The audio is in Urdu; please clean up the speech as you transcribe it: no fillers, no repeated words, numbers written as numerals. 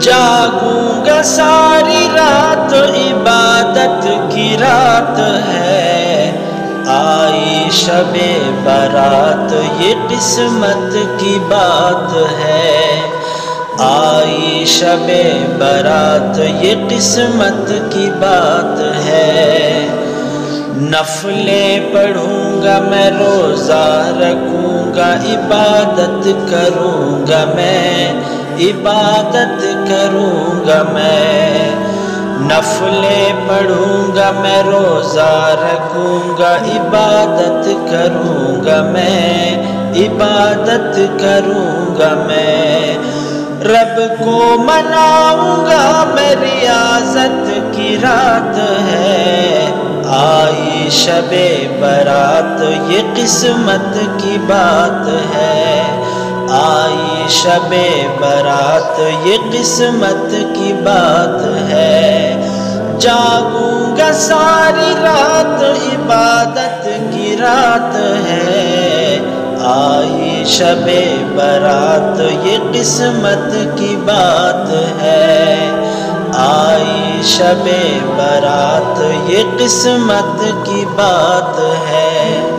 جاگوں گا ساری رات عبادت کی رات ہے، آئی شب برات یہ قسمت کی بات ہے، آئی شب برات یہ قسمت کی بات ہے۔ نفلیں پڑھوں گا میں، روزہ رکھوں گا، عبادت کروں گا میں، عبادت کروں گا میں۔ نفلیں پڑھوں گا میں، روزہ رکھوں گا، عبادت کروں گا میں، عبادت کروں گا میں۔ رب کو مناؤں گا میں، ریاضت کی رات ہے، آئی شب برات یہ قسمت کی بات ہے، آئی شب برات یہ قسمت کی بات ہے۔ جاگوں گا ساری رات عبادت کی رات ہے، آئی شب برات یہ قسمت کی بات ہے، آئی شب برات یہ قسمت کی بات ہے۔